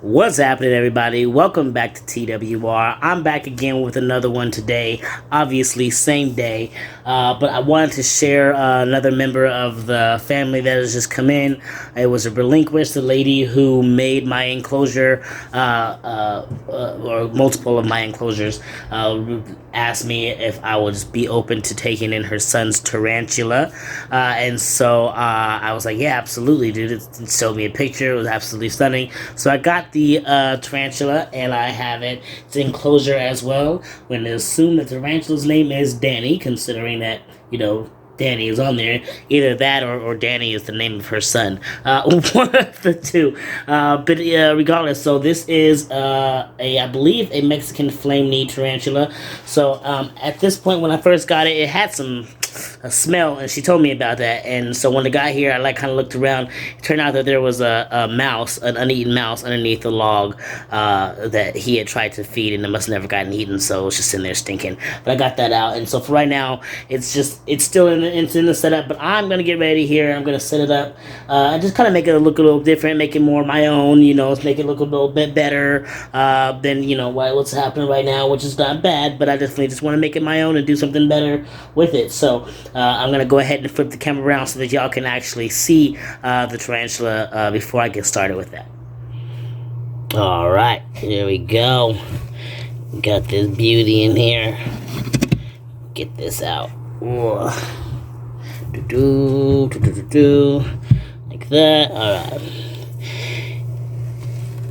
What's happening, everybody? Welcome back to TWR. I'm back again with another one today. Obviously, same day, but I wanted to share another member of the family that has just come in. It was a relinquished, the lady who made my enclosure, or multiple of my enclosures, asked me if I would be open to taking in her son's Tarantula, and so I was like, yeah, absolutely, dude. It showed me a picture. It was absolutely stunning. So I got the tarantula, and I have it. It's Enclosure as well. We're gonna assume that the tarantula's name is Danny, considering that, Danny is on there. Either that or Danny is the name of her son. One of the two. But regardless, so this is I believe, a Mexican flame knee tarantula. So at this point, when I first got it, it had a smell, and she told me about that. And so when I got here, I kind of looked around. It turned out that there was a mouse, an uneaten mouse, underneath the log that he had tried to feed, and it must have never gotten eaten, so it's just in there stinking. But I got that out, and so for right now, it's still it's in the setup. But I'm gonna get ready here. I'm gonna set it up and just kind of make it look a little different, make it more my own. Make it look a little bit better than what's happening right now, which is not bad. But I definitely just want to make it my own and do something better with it. So I'm going to go ahead and flip the camera around so that y'all can actually see the tarantula before I get started with that. Alright, here we go. Got this beauty in here. Get this out. Like that. Alright.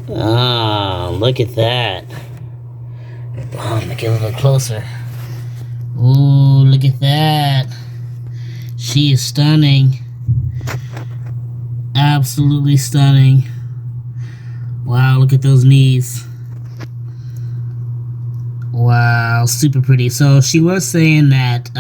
Ah, look at that. Let me get a little closer. Ooh, look at that. She is stunning. Absolutely stunning. Wow, look at those knees. Wow, super pretty. So she was saying that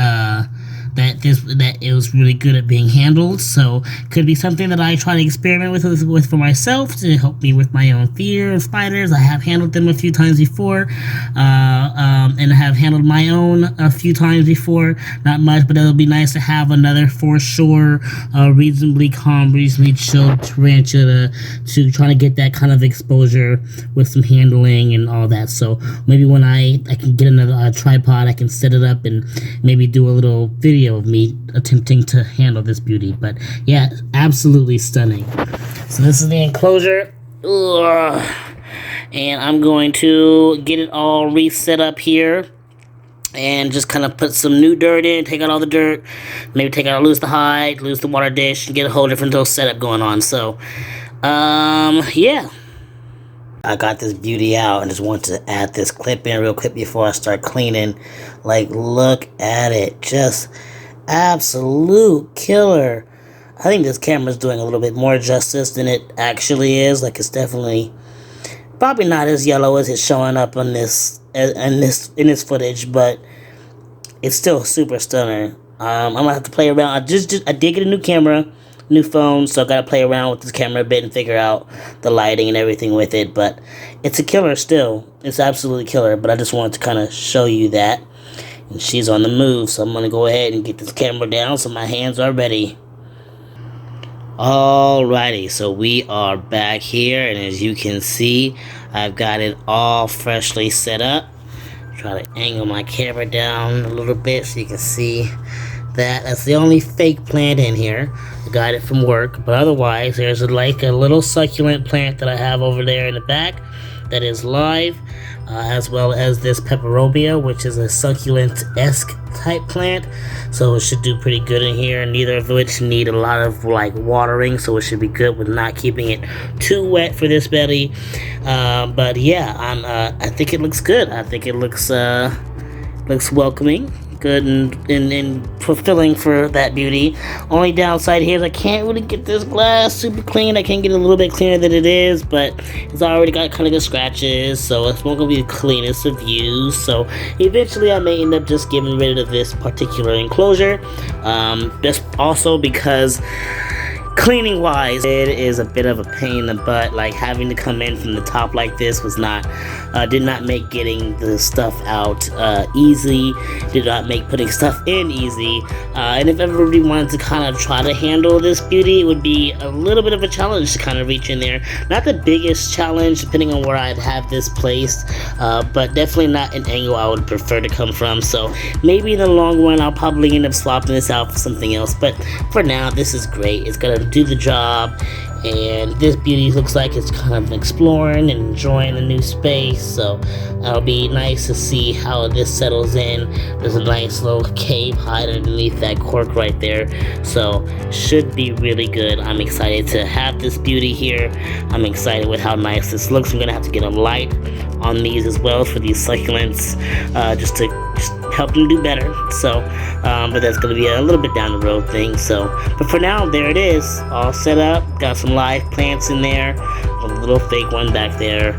that it was really good at being handled, so could be something that I try to experiment with for myself to help me with my own fear of spiders. I have handled them a few times before, and I have handled my own a few times before. Not much, but it'll be nice to have another, for sure, reasonably calm, reasonably chilled tarantula to try to get that kind of exposure with some handling and all that. So maybe when I can get another tripod, I can set it up and maybe do a little video of me attempting to handle this beauty. But yeah, absolutely stunning. So this is the enclosure. Ugh. And I'm going to get it all reset up here and just kind of put some new dirt in, take out all the dirt, maybe lose the hide, lose the water dish, and get a whole different little setup going on. So yeah, I got this beauty out and just want to add this clip in real quick before I start cleaning. Like, look at it. Just absolute killer. I think this camera's doing a little bit more justice than it actually is. Like, it's definitely probably not as yellow as it's showing up on this in this footage, but it's still super stunning. I'm gonna have to play around. I did get a new camera, new phone, so I gotta play around with this camera a bit and figure out the lighting and everything with it. But it's a killer still. It's absolutely killer. But I just wanted to kind of show you that. And she's on the move, so I'm gonna go ahead and get this camera down so my hands are ready. Alrighty, so we are back here, and as you can see, I've got it all freshly set up. Try to angle my camera down a little bit so you can see that. That's the only fake plant in here. I got it from work, but otherwise there's a little succulent plant that I have over there in the back that is live, as well as this peperomia, which is a succulent-esque type plant, so it should do pretty good in here. Neither of which need a lot of watering, so it should be good with not keeping it too wet for this belly. But yeah, I think it looks good. I think it looks welcoming, good and fulfilling for that beauty. Only downside here is I can't really get this glass super clean. I can get it a little bit cleaner than it is, but it's already got kind of good scratches, so it's not going to be the cleanest of views. So eventually I may end up just getting rid of this particular enclosure, just also because cleaning wise, it is a bit of a pain in the butt. Like, having to come in from the top like this was not Did not make getting the stuff out easy. Did not make putting stuff in easy. And if everybody wanted to kind of try to handle this beauty, it would be a little bit of a challenge to kind of reach in there. Not the biggest challenge, depending on where I'd have this placed, but definitely not an angle I would prefer to come from. So maybe in the long run, I'll probably end up swapping this out for something else. But for now, this is great. It's gonna do the job. And this beauty looks like it's kind of exploring and enjoying the new space, so it'll be nice to see how this settles in. There's a nice little cave hide underneath that cork right there, so should be really good. I'm excited to have this beauty here. I'm excited with how nice this looks. I'm gonna have to get a light on these as well for these succulents, just to help them do better. So but that's going to be a little bit down the road thing. So but for now, there it is, all set up. Got some live plants in there, a little fake one back there,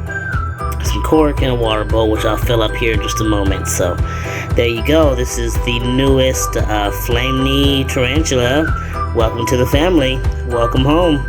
some cork, and a water bowl, which I'll fill up here in just a moment. So there you go. This is the newest Flame Knee Tarantula. Welcome to the family. Welcome home.